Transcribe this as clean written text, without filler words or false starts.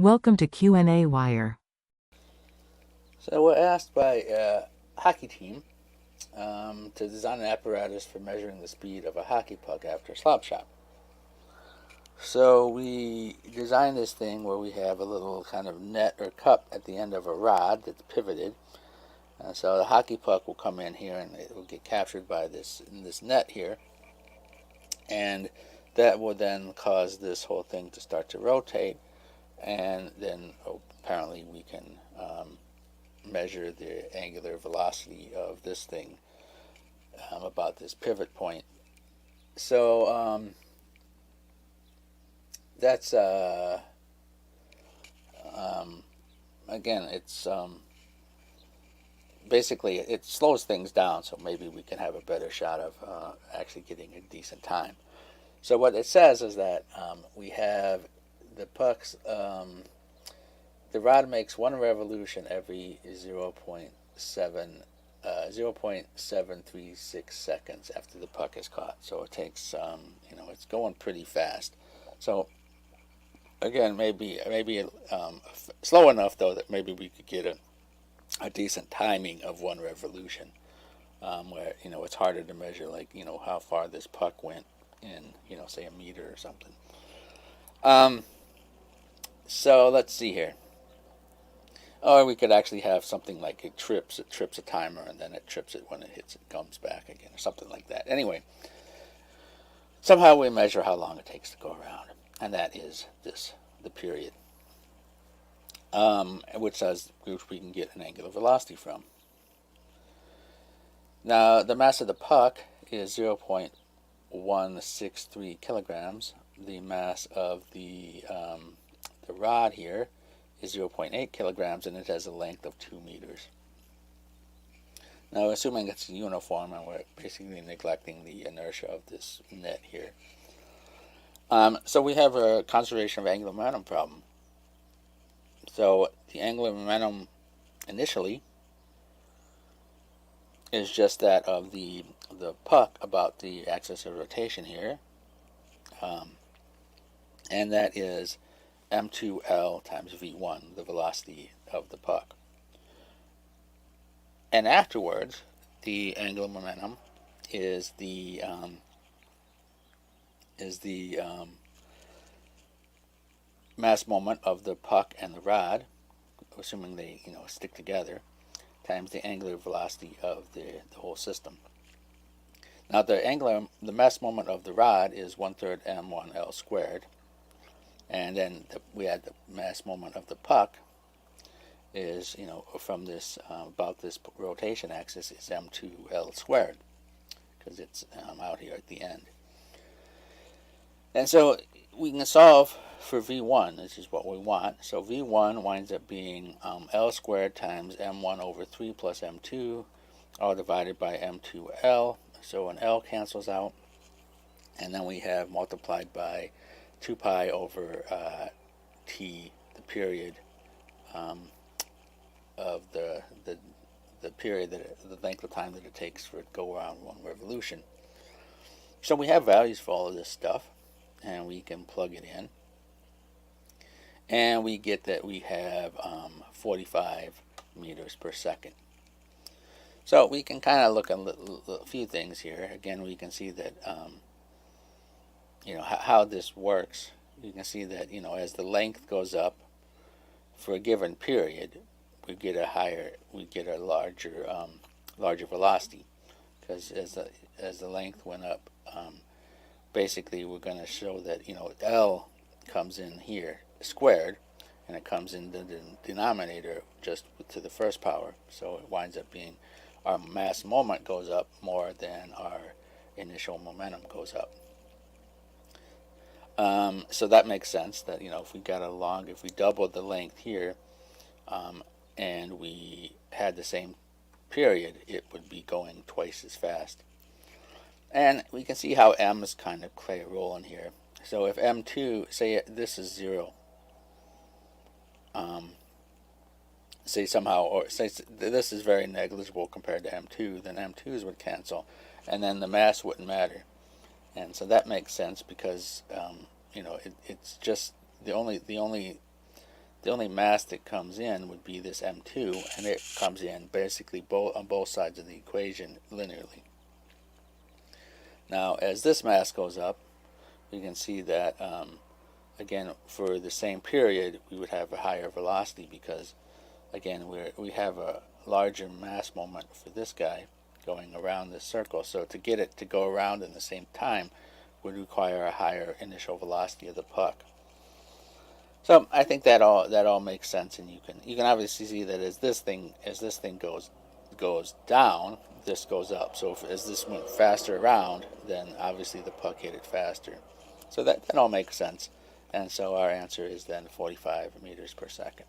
Welcome to qnawire. So we're asked by a hockey team to design an apparatus for measuring the speed of a hockey puck after a slop shot. So we designed this thing where we have a little kind of net or cup at the end of a rod that's pivoted. So the hockey puck will come in here and it will get captured by this net here, and that will then cause this whole thing to start to rotate, and then apparently we can measure the angular velocity of this thing about this pivot point. So that's again, it's basically it slows things down, so maybe we can have a better shot of actually getting a decent time. So what it says is that we have the pucks. The rod makes one revolution every 0.736 seconds after the puck is caught. So it takes, it's going pretty fast. So again, maybe slow enough though that maybe we could get a decent timing of one revolution, where it's harder to measure, like how far this puck went in say a meter or something. So let's see here. Or we could actually have something like it trips a timer, and then it trips it when it hits it, comes back again, or something like that. Anyway, somehow we measure how long it takes to go around, and that is the period, which we can get an angular velocity from. Now, the mass of the puck is 0.163 kilograms. The mass of the rod here is 0.8 kilograms, and it has a length of 2 meters. Now, assuming it's uniform, and we're basically neglecting the inertia of this net here. So we have a conservation of angular momentum problem. So the angular momentum initially is just that of the puck about the axis of rotation here, and that is m2l times v1, the velocity of the puck. And afterwards, the angular momentum is the mass moment of the puck and the rod, assuming they stick together, times the angular velocity of the whole system. Now the mass moment of the rod is 1/3 m1l squared. And then we had the mass moment of the puck is, from this, about this rotation axis, is m2l squared, because it's out here at the end. And so we can solve for v1, this is what we want. So v1 winds up being l squared times m1 over 3 plus m2, all divided by m2l. So an l cancels out, and then we have multiplied by 2 pi over t, the period of the period the length of time that it takes for it to go around one revolution. So we have values for all of this stuff, and we can plug it in, and we get that we have 45 meters per second. So we can kind of look at a few things here. Again, we can see that how this works. You can see that as the length goes up for a given period, we get a larger velocity, because as the length went up, basically we're going to show that L comes in here squared, and it comes in the denominator just to the first power, so it winds up being our mass moment goes up more than our initial momentum goes up. So that makes sense that if we doubled the length here, and we had the same period, it would be going twice as fast. And we can see how m's kind of play a role in here. So if m2, say this is 0, say somehow, or say this is very negligible compared to m2, then m2's would cancel, and then the mass wouldn't matter. And so that makes sense, because it's just the only The only mass that comes in would be this m2, and it comes in basically on both sides of the equation linearly. Now, as this mass goes up, we can see that, again, for the same period, we would have a higher velocity because, again, we have a larger mass moment for this guy going around this circle. So to get it to go around in the same time would require a higher initial velocity of the puck. So I think that all makes sense, and you can obviously see that as this thing goes down, this goes up. So as this went faster around, then obviously the puck hit it faster. So that all makes sense, and so our answer is then 45 meters per second.